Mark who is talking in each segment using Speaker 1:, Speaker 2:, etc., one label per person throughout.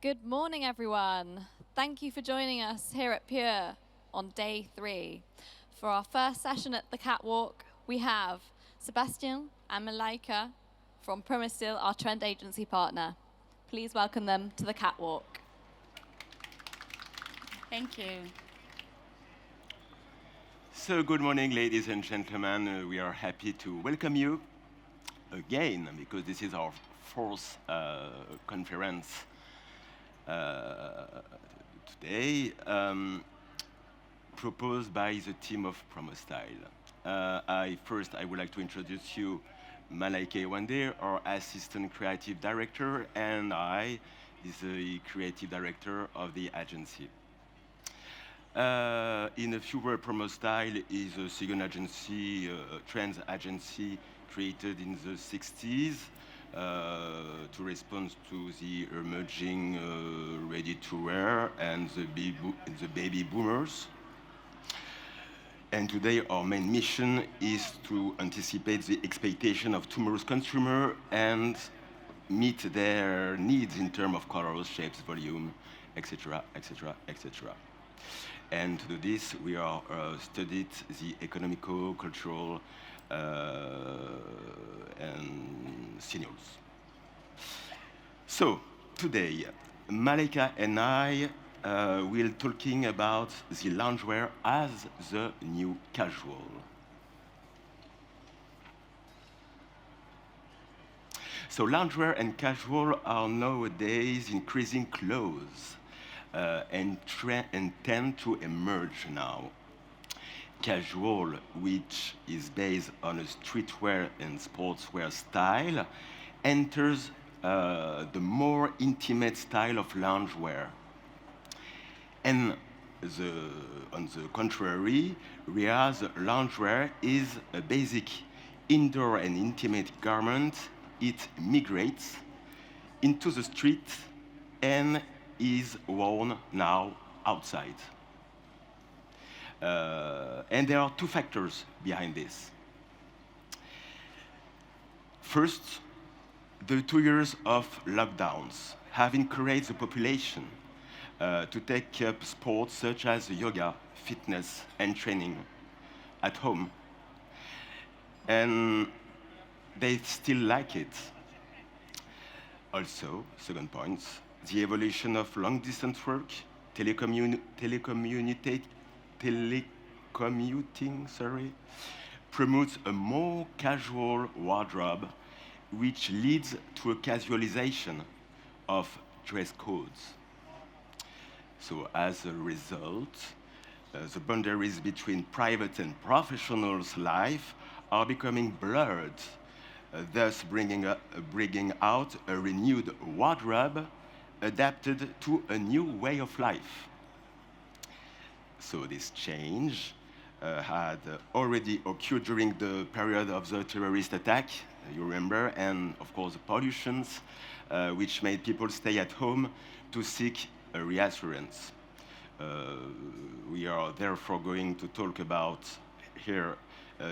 Speaker 1: Good morning, everyone. Thank you for joining us here at Pure on day 3. For our first session at the catwalk, we have Sebastien and Malaika from Promostyl, our trend agency partner. Please welcome them to the catwalk.
Speaker 2: Thank you.
Speaker 3: So good morning, ladies and gentlemen. We are happy to welcome you again because this is our fourth conference today, proposed by the team of Promostyl. I would like to introduce you Malaika Ewande, our assistant creative director, and I is the creative director of the agency. In a few words, Promostyl is a second agency, trends agency created in the 60s to respond to the emerging ready-to-wear and the baby boomers. And today our main mission is to anticipate the expectation of tomorrow's consumer and meet their needs in terms of colors, shapes, volume, etc., etc., etc. And to do this, we are studied the economical, cultural, and signals. So today, Malaika and I will talking about the loungewear as the new casual. So loungewear and casual are nowadays increasing close and tend to emerge now. Casual, which is based on a streetwear and sportswear style, enters the more intimate style of loungewear. And on the contrary, whereas loungewear is a basic indoor and intimate garment, it migrates into the street and is worn now outside. And there are two factors behind this. First, the 2 years of lockdowns have encouraged the population to take up sports such as yoga, fitness, and training at home. And they still like it. Also, second point, the evolution of long-distance work, telecommuting, promotes a more casual wardrobe, which leads to a casualization of dress codes. So as a result, the boundaries between private and professional's life are becoming blurred, thus bringing out a renewed wardrobe adapted to a new way of life. So this change had already occurred during the period of the terrorist attack, you remember, and of course the pollutions, which made people stay at home to seek a reassurance. We are therefore going to talk about here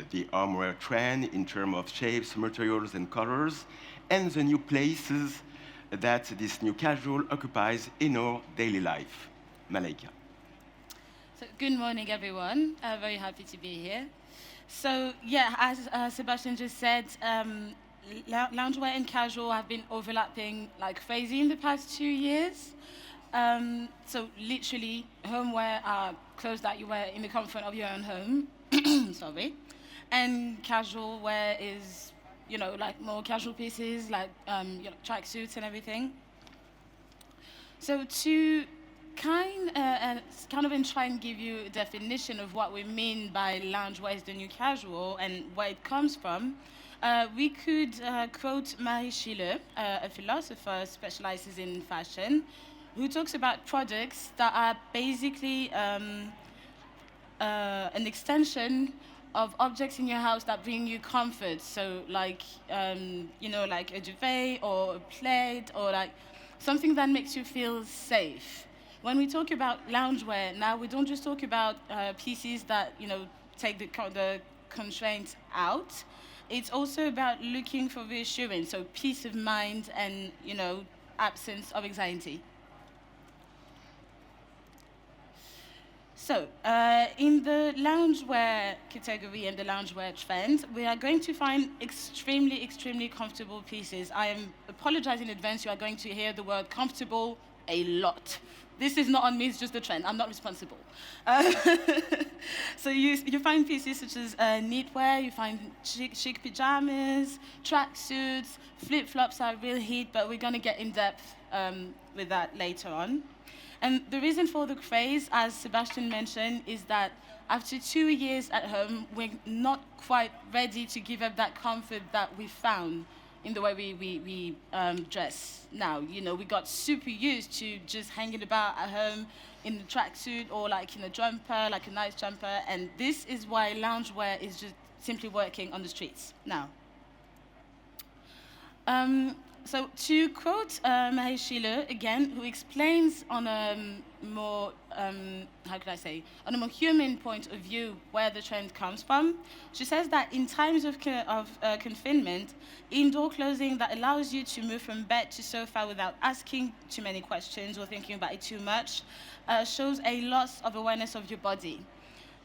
Speaker 3: the homeware trend in terms of shapes, materials, and colors, and the new places that this new casual occupies in our daily life. Malaika.
Speaker 2: So good morning, everyone. Very happy to be here. So yeah, as Sebastian just said, loungewear and casual have been overlapping like crazy in the past 2 years. So literally, homeware are clothes that you wear in the comfort of your own home. Sorry. And casual wear is, like more casual pieces, like tracksuits and everything. So to kind of try and give you a definition of what we mean by loungewear is the new casual and where it comes from, we could quote Marie Schiller, a philosopher specializes in fashion, who talks about products that are basically an extension of objects in your house that bring you comfort. So like, like a duvet or a plate or like something that makes you feel safe. When we talk about loungewear, now we don't just talk about pieces that, take the constraints out. It's also about looking for reassurance, so peace of mind and, absence of anxiety. So, in the loungewear category and the loungewear trend, we are going to find extremely, extremely comfortable pieces. I am apologizing in advance. You are going to hear the word comfortable a lot. This is not on me, it's just the trend. I'm not responsible. Uh, so you find pieces such as knitwear, you find chic pajamas, tracksuits, flip-flops are real heat, but we're going to get in depth with that later on. And the reason for the craze, as Sebastian mentioned, is that after 2 years at home, we're not quite ready to give up that comfort that we found in the way we dress now. You know, we got super used to just hanging about at home in a tracksuit or like in a jumper, like a nice jumper. And this is why loungewear is just simply working on the streets now. So to quote Marie Schiele again, who explains on a more, how could I say, on a more human point of view where the trend comes from, she says that in times of confinement, indoor clothing that allows you to move from bed to sofa without asking too many questions or thinking about it too much shows a loss of awareness of your body.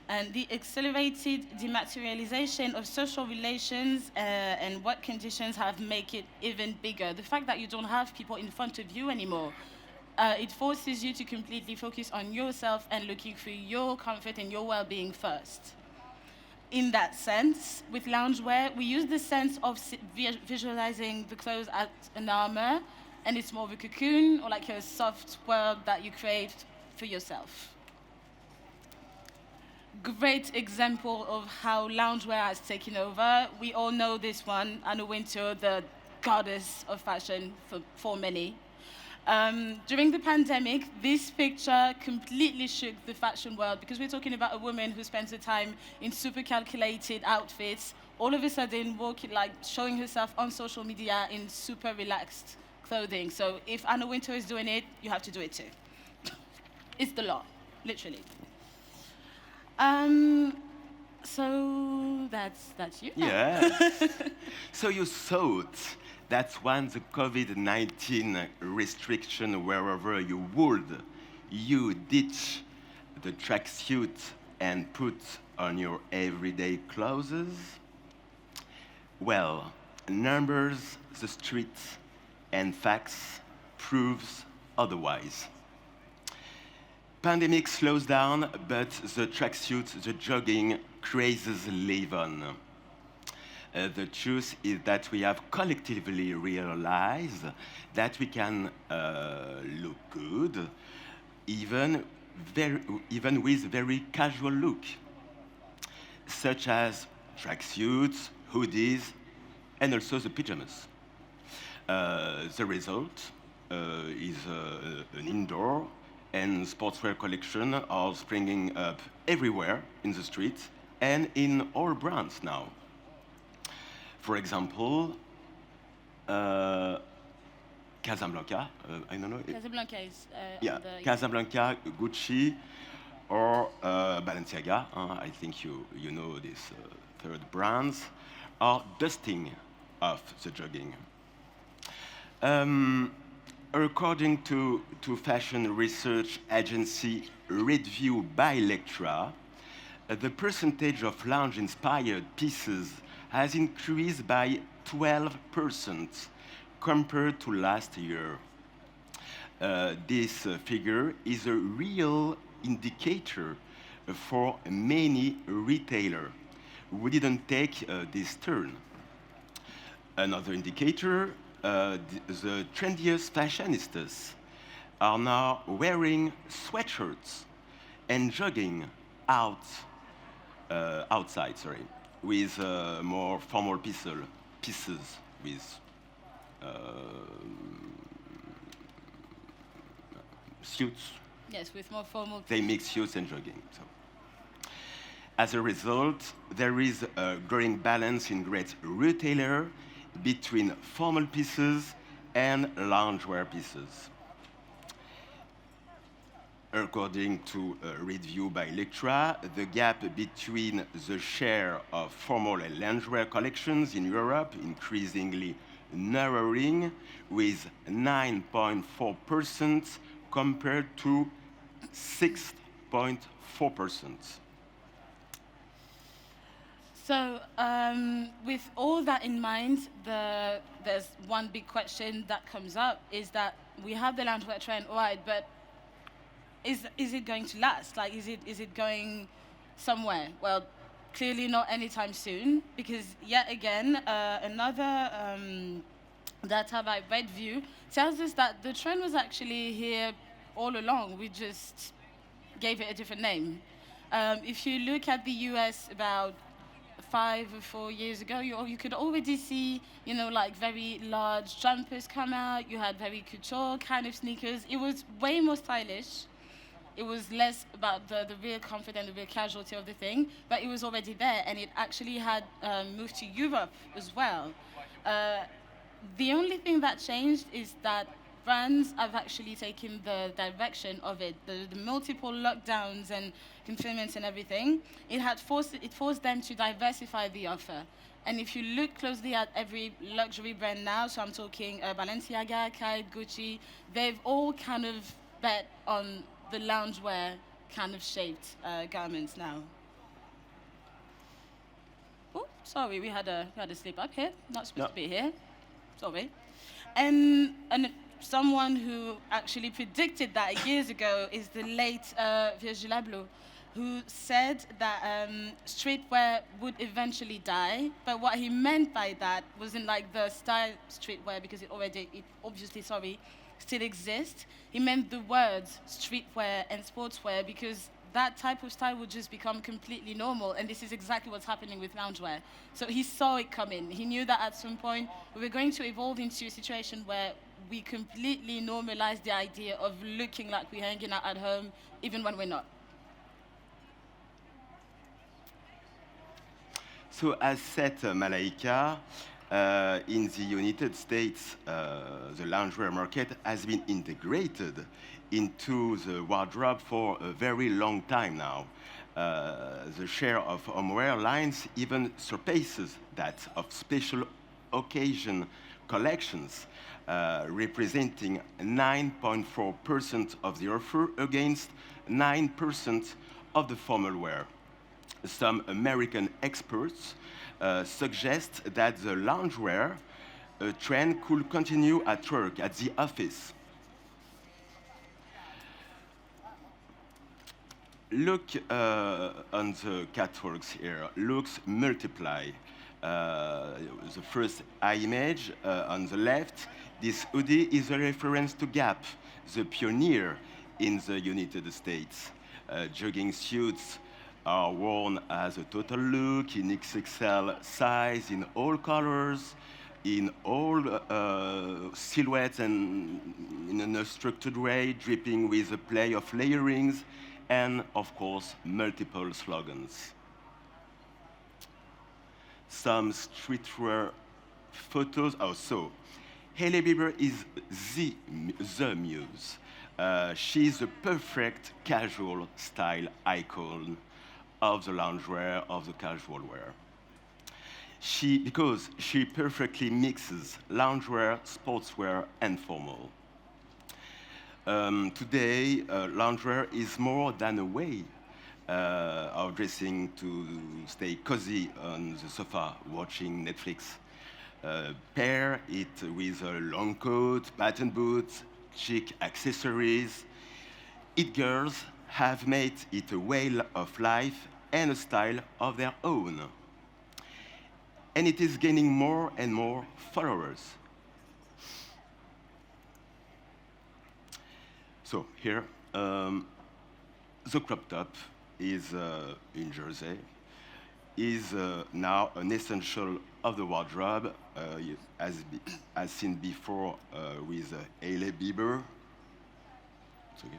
Speaker 2: And the accelerated dematerialization of social relations and work conditions have made it even bigger. The fact that you don't have people in front of you anymore, it forces you to completely focus on yourself and looking for your comfort and your well-being first. In that sense, with loungewear, we use the sense of visualizing the clothes as an armor, and it's more of a cocoon or like a soft world that you create for yourself. Great example of how loungewear has taken over. We all know this one, Anna Wintour, the goddess of fashion for many. During the pandemic, this picture completely shook the fashion world because we're talking about a woman who spends her time in super calculated outfits, all of a sudden walking, like showing herself on social media in super relaxed clothing. So if Anna Wintour is doing it, you have to do it too. It's the law, literally. So that's you.
Speaker 3: Yeah. So you thought that when the COVID-19 restriction wherever you would, you ditch the tracksuit and put on your everyday clothes? Well, numbers, the streets, and facts proves otherwise. Pandemic slows down, but the tracksuit, the jogging crazes live on. The truth is that we have collectively realized that we can look good, even with very casual look, such as tracksuits, hoodies, and also the pajamas. The result is an indoor and sportswear collection are springing up everywhere in the streets and in all brands now. For example, Casablanca, I don't know.
Speaker 2: Casablanca is
Speaker 3: Yeah, Casablanca, Gucci, or Balenciaga. I think you know these third brands are dusting off the jogging. According to fashion research agency Review by Lectra, the percentage of lounge-inspired pieces has increased by 12% compared to last year. This figure is a real indicator for many retailers who didn't take this turn. Another indicator, the trendiest fashionistas are now wearing sweatshirts and jogging outside, with more formal pieces with suits.
Speaker 2: Yes, with more formal.
Speaker 3: They mix suits and jogging. So. As a result, there is a growing balance in great retailer between formal pieces and loungewear pieces. According to a review by Lectra, the gap between the share of formal and loungewear collections in Europe increasingly narrowing with 9.4% compared to 8.4%.
Speaker 2: So, with all that in mind, there's one big question that comes up is that we have the loungewear trend, all right, but is it going to last? Like, is it going somewhere? Well, clearly not anytime soon, because yet again, another data by Redview tells us that the trend was actually here all along. We just gave it a different name. If you look at the US about 5 or 4 years ago, you could already see, like very large jumpers come out. You had very couture kind of sneakers. It was way more stylish. It was less about the real comfort and the real casualty of the thing, but it was already there, and it actually had moved to Europe as well. Uh, the only thing that changed is that brands have actually taken the direction of it. The multiple lockdowns and confinements and everything, it forced them to diversify the offer. And if you look closely at every luxury brand now, so I'm talking Balenciaga, Kite, Gucci, they've all kind of bet on the loungewear kind of shaped garments now. Oh, sorry, we had a slip up here. Not supposed
Speaker 3: No.
Speaker 2: to be here. Sorry. And someone who actually predicted that years ago is the late Virgil Abloh, who said that streetwear would eventually die. But what he meant by that wasn't like the style streetwear, because it obviously, still exists. He meant the words streetwear and sportswear, because that type of style would just become completely normal, and this is exactly what's happening with loungewear. So he saw it coming. He knew that at some point we were going to evolve into a situation where we completely normalize the idea of looking like we're hanging out at home, even when we're not.
Speaker 3: So as said Malaika, in the United States, the loungewear market has been integrated into the wardrobe for a very long time now. The share of homeware lines even surpasses that of special occasion collections, representing 9.4% of the offer against 9% of the formal wear. Some American experts suggest that the loungewear trend could continue at work, at the office. Look on the catwalks here. Looks multiply. The first image on the left, this hoodie is a reference to Gap, the pioneer in the United States. Jogging suits are worn as a total look in XXL size, in all colors, in all silhouettes, and in a structured way, dripping with a play of layerings and, of course, multiple slogans. Some streetwear photos also. Hailey Bieber is the muse. She's the perfect casual style icon of the loungewear, of the casual wear. Because she perfectly mixes loungewear, sportswear, and formal. Today, loungewear is more than a way of dressing to stay cozy on the sofa watching Netflix. Pair it with a long coat, patent boots, chic accessories. It girls have made it a way of life and a style of their own. And it is gaining more and more followers. So here, the crop top is in Jersey, is now an essential of the wardrobe, as seen before with Hailey Bieber. It's okay.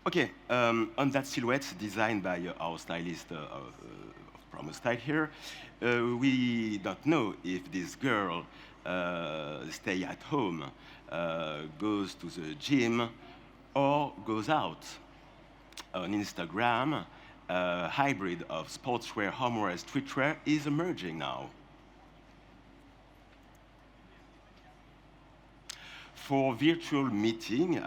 Speaker 3: Okay, on that silhouette designed by our stylist of Promostyl here, we don't know if this girl stay at home, goes to the gym, or goes out. On Instagram, a hybrid of sportswear, homeware, streetwear is emerging now. For virtual meeting,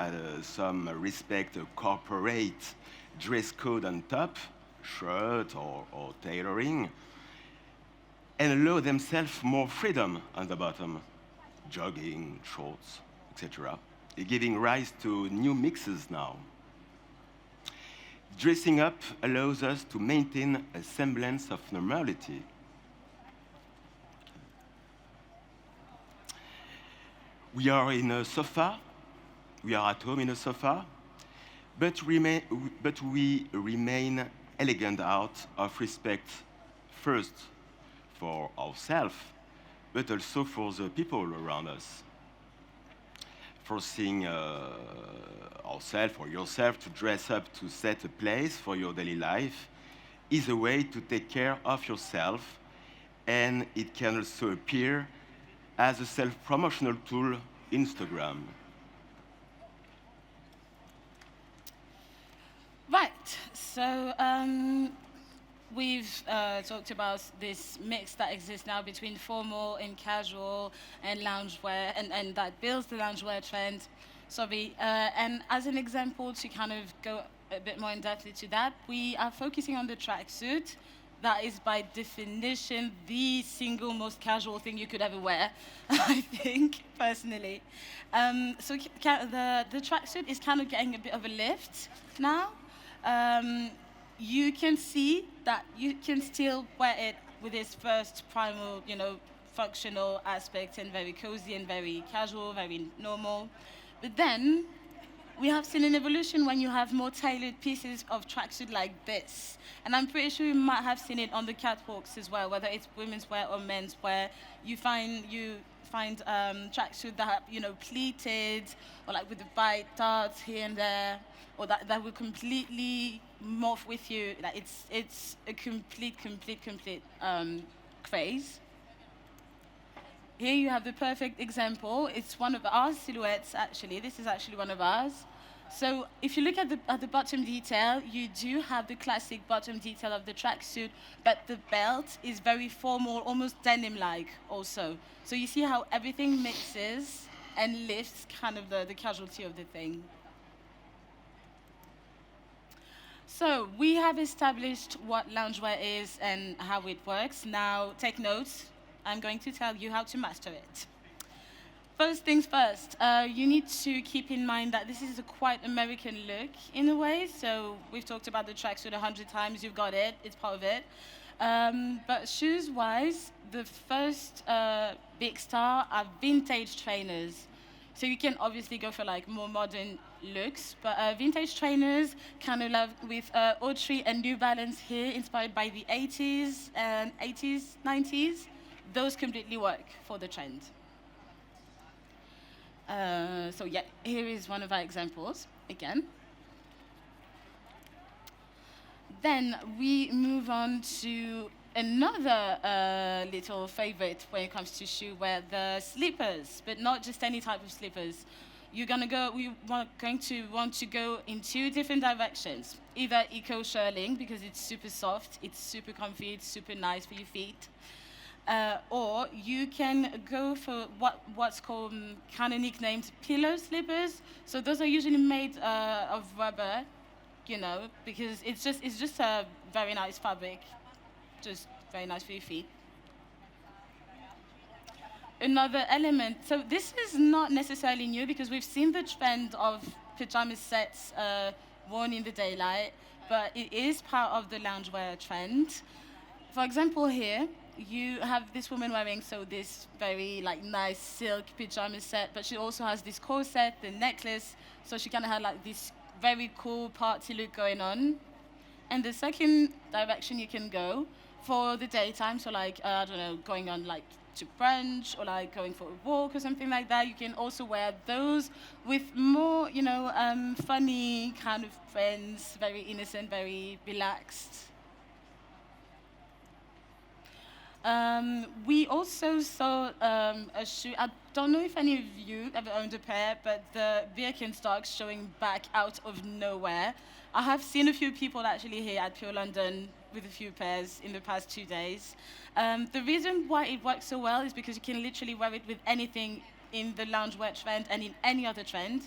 Speaker 3: some respect a corporate dress code on top, shirt or tailoring, and allow themselves more freedom on the bottom, jogging, shorts, etc., giving rise to new mixes now. Dressing up allows us to maintain a semblance of normality. We are in a sofa, we are at home in a sofa, but we remain elegant out of respect first for ourselves, but also for the people around us. Forcing ourselves or yourself to dress up to set a place for your daily life is a way to take care of yourself, and it can also appear as a self-promotional tool, Instagram.
Speaker 2: Right, so we've talked about this mix that exists now between formal and casual and loungewear, and that builds the loungewear trend. And as an example, to kind of go a bit more in depth into that, we are focusing on the tracksuit. That is by definition the single most casual thing you could ever wear, I think, personally. The tracksuit is kind of getting a bit of a lift now. You can see that you can still wear it with its first primal, functional aspect, and very cozy and very casual, very normal. But then we have seen an evolution when you have more tailored pieces of tracksuit like this. And I'm pretty sure you might have seen it on the catwalks as well, whether it's women's wear or men's wear. You find tracksuit that have, pleated, or like with the white darts here and there, or that will completely morph with you. Like it's a complete craze. Here you have the perfect example. It's one of our silhouettes, actually. This is actually one of ours. So if you look at the bottom detail, you do have the classic bottom detail of the tracksuit, but the belt is very formal, almost denim-like also. So you see how everything mixes and lifts kind of the casualty of the thing. So we have established what loungewear is and how it works. Now take notes. I'm going to tell you how to master it. First things first, you need to keep in mind that this is a quite American look in a way. So we've talked about the tracksuit 100 times. You've got it. It's part of it. But shoes-wise, the first big star are vintage trainers. So you can obviously go for like more modern looks, but vintage trainers kind of love with Autry and New Balance here, inspired by the 80s and 90s. Those completely work for the trend. So yeah, here is one of our examples again. Then we move on to another little favorite when it comes to shoe wear, the slippers, but not just any type of slippers. We are going to want to go in two different directions. Either eco shearling, because it's super soft, it's super comfy, it's super nice for your feet. Or you can go for what's called kind of nicknamed pillow slippers. So those are usually made of rubber, because it's just a very nice fabric, just very nice for your feet. Another element, so this is not necessarily new because we've seen the trend of pajama sets worn in the daylight, but it is part of the loungewear trend. For example, here, you have this woman wearing this very nice silk pajama set, but she also has this corset, the necklace, so she kind of had this very cool party look going on. And the second direction you can go for the daytime, so I don't know, going on to brunch or going for a walk or something like that, you can also wear those with more, funny kind of friends, very innocent, very relaxed. We also saw a shoe. I don't know if any of you ever owned a pair, but the Birkenstocks showing back out of nowhere. I have seen a few people actually here at Pure London with a few pairs in the past 2 days. The reason why it works so well is because you can literally wear it with anything in the loungewear trend and in any other trend.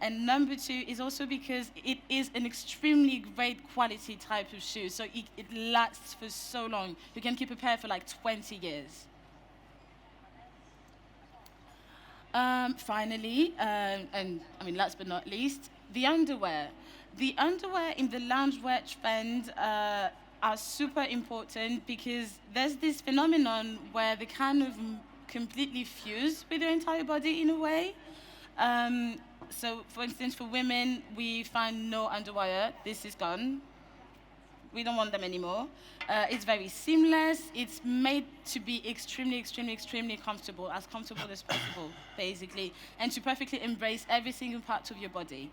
Speaker 2: And number two is also because it is an extremely great quality type of shoe. So it lasts for so long. You can keep a pair for like 20 years. Finally, and I mean, last but not least, the underwear. The underwear in the loungewear trend are super important because there's this phenomenon where they kind of completely fuse with your entire body in a way. So, for instance, for women, we find no underwire. This is gone. We don't want them anymore. It's very seamless. It's made to be extremely, extremely, extremely comfortable as possible, basically, and to perfectly embrace every single part of your body.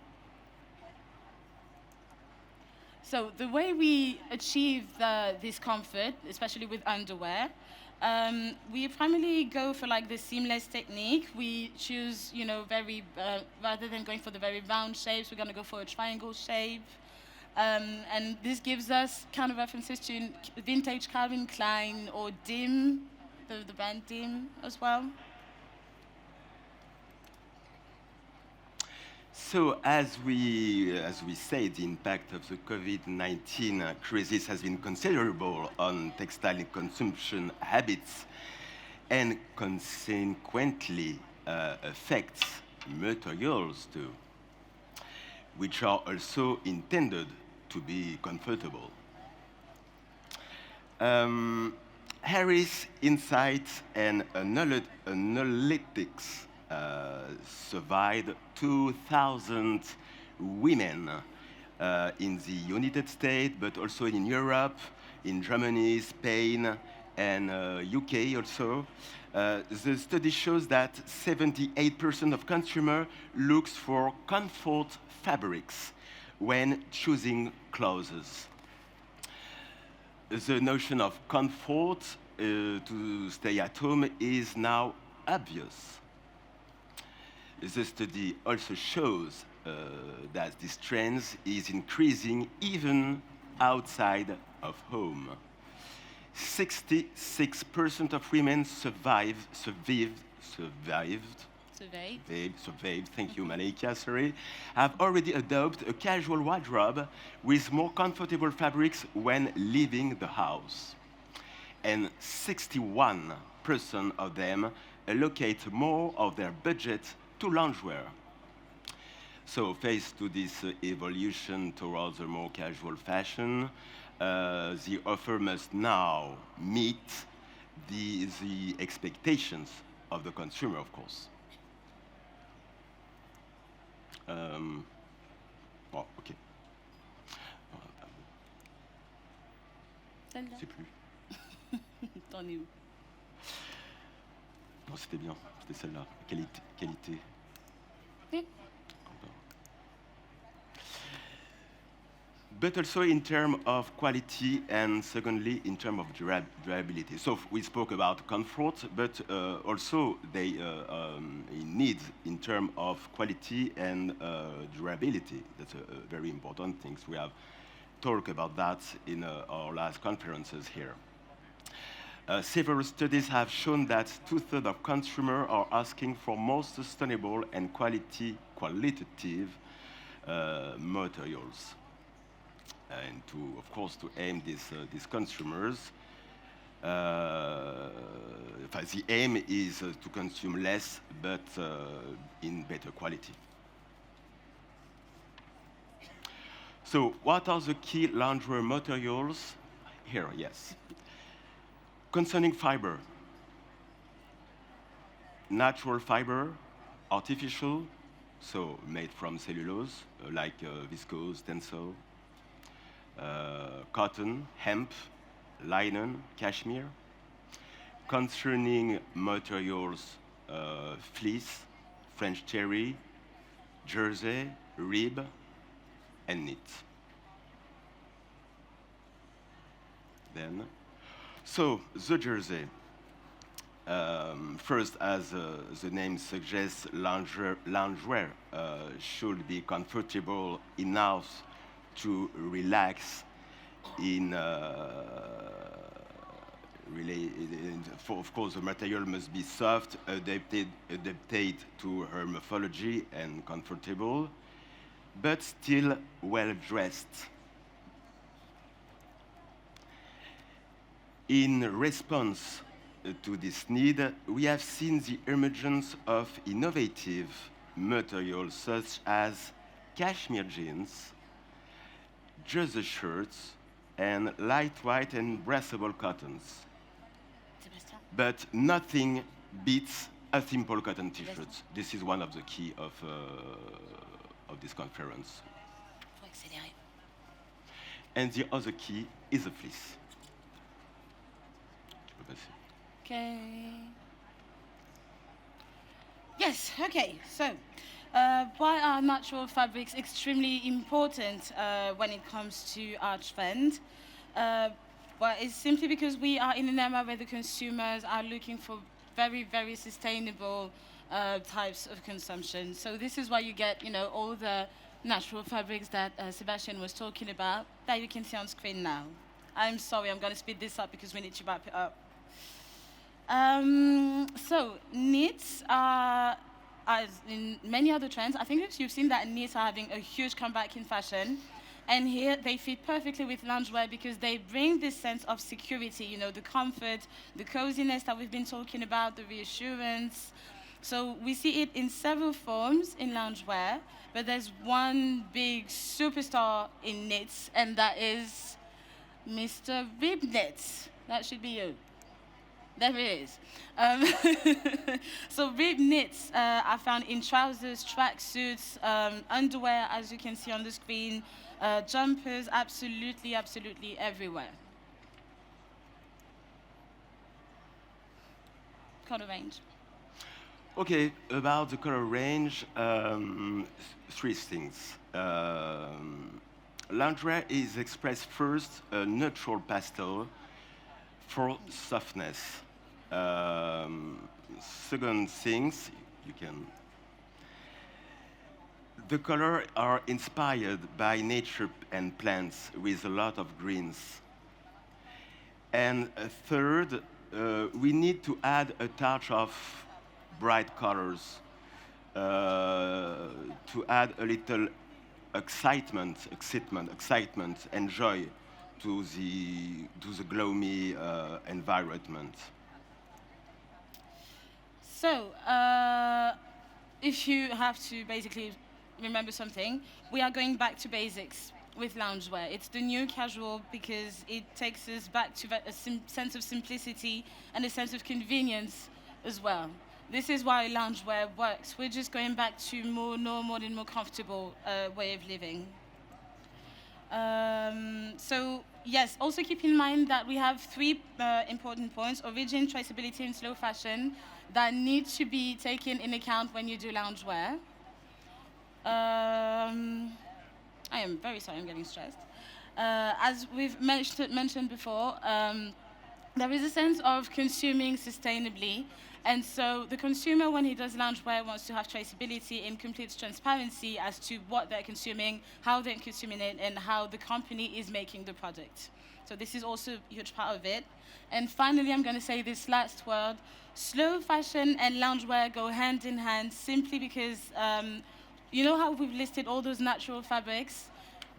Speaker 2: So the way we achieve this comfort, especially with underwear, we primarily go for like the seamless technique. We choose, very rather than going for the very round shapes, we're going to go for a triangle shape. And this gives us kind of references to vintage Calvin Klein or Dim, the brand Dim as well.
Speaker 3: So as we said, the impact of the COVID-19 crisis has been considerable on textile consumption habits and consequently affects materials too, which are also intended to be comfortable. Harris Insights and Analytics surveyed 2,000 women in the United States, but also in Europe, in Germany, Spain, and UK also. The study shows that 78% of consumers look for comfort fabrics when choosing clothes. The notion of comfort to stay at home is now obvious. The study also shows that this trend is increasing even outside of home. 66% of women surveyed, thank you, Malaika, sorry, have already adopted a casual wardrobe with more comfortable fabrics when leaving the house. And 61% of them allocate more of their budget to loungewear. So, faced to this evolution towards a more casual fashion, the offer must now meet the expectations of the consumer, of course. Ok.
Speaker 2: Celle-là.
Speaker 3: Je sais plus.
Speaker 2: T'en es où?
Speaker 3: Non, c'était bien. C'était celle-là. Qualité.
Speaker 2: Oui.
Speaker 3: But also in terms of quality and secondly in terms of durability. So we spoke about comfort, but also they need in terms of quality and durability. That's a very important thing. We have talked about that in our last conferences here. Several studies have shown that 2/3 of consumers are asking for more sustainable and qualitative materials. And of course, to aim these consumers, the aim is to consume less, but in better quality. So, what are the key loungewear materials? Here, yes. Concerning fiber, natural fiber, artificial, so made from cellulose, like viscose, tencel. Cotton, hemp, linen, cashmere. Concerning materials, fleece, French terry, jersey, rib, and knit. Then, so the jersey. First, as the name suggests, loungewear should be comfortable enough to relax in of course, the material must be soft, adapted to her morphology and comfortable, but still well dressed. In response to this need, we have seen the emergence of innovative materials such as cashmere jeans, jersey shirts, and lightweight and breathable cottons.
Speaker 2: Sebastien?
Speaker 3: But nothing beats a simple cotton t-shirt. This is one of the key of this conference.
Speaker 2: Faut accélérer.
Speaker 3: And the other key is a fleece. Tu peux passer.
Speaker 2: Okay. Yes, okay. So, why are natural fabrics extremely important when it comes to our trend? Well, it's simply because we are in an era where the consumers are looking for very, very sustainable types of consumption. So this is why you get, all the natural fabrics that Sebastien was talking about that you can see on screen now. I'm sorry, I'm going to speed this up because we need to wrap it up. So knits are, as in many other trends, I think you've seen that knits are having a huge comeback in fashion. And here they fit perfectly with loungewear because they bring this sense of security, the comfort, the coziness that we've been talking about, the reassurance. So we see it in several forms in loungewear, but there's one big superstar in knits, and that is Mr. Rib Knits. That should be you. There it is. So rib knits are found in trousers, tracksuits, underwear, as you can see on the screen, jumpers, absolutely, absolutely everywhere. Color range.
Speaker 3: Okay, about the color range, three things. Loungewear is expressed first a neutral pastel for softness. Second things, the colors are inspired by nature and plants with a lot of greens. And third, we need to add a touch of bright colors to add a little excitement, and joy to the gloomy environment.
Speaker 2: So, if you have to basically remember something, we are going back to basics with loungewear. It's the new casual because it takes us back to a sense of simplicity and a sense of convenience as well. This is why loungewear works. We're just going back to more normal and more comfortable way of living. So yes, also keep in mind that we have three important points: origin, traceability, and slow fashion that need to be taken in account when you do loungewear. I am very sorry, I'm getting stressed. As we've mentioned before, there is a sense of consuming sustainably. And so the consumer, when he does loungewear, wants to have traceability and complete transparency as to what they're consuming, how they're consuming it, and how the company is making the product. So this is also a huge part of it. And finally, I'm going to say this last word. Slow fashion and loungewear go hand in hand simply because you know how we've listed all those natural fabrics?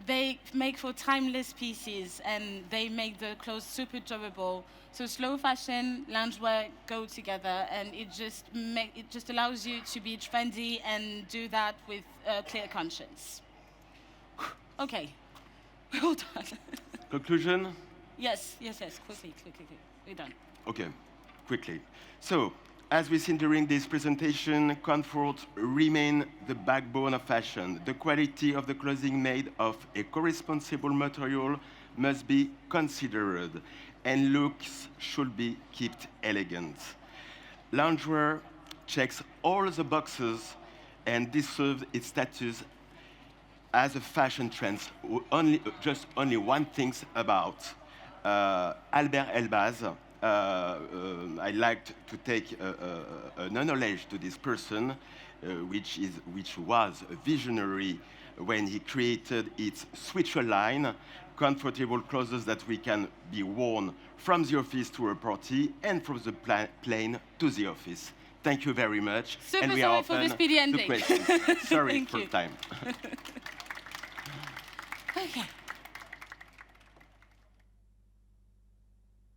Speaker 2: They make for timeless pieces and they make the clothes super durable. So slow fashion, loungewear go together, and it just allows you to be trendy and do that with a clear conscience. Okay, we're all done.
Speaker 3: Conclusion?
Speaker 2: Yes, quickly, we're done.
Speaker 3: Okay, quickly. So, as we've seen during this presentation, comfort remains the backbone of fashion. The quality of the clothing made of eco-responsible material must be considered, and looks should be kept elegant. Loungewear checks all the boxes and deserves its status as a fashion trend. Only one thing about Albert Elbaz I'd like to take an acknowledge to this person, which was a visionary when he created its Switchwear line, comfortable clothes that we can be worn from the office to a party and from the plane to the office. Thank you very much.
Speaker 2: Super
Speaker 3: and we
Speaker 2: sorry
Speaker 3: are
Speaker 2: for
Speaker 3: open
Speaker 2: the speedy
Speaker 3: to
Speaker 2: ending.
Speaker 3: questions. Sorry
Speaker 2: Thank
Speaker 3: for
Speaker 2: you.
Speaker 3: time.
Speaker 2: Okay.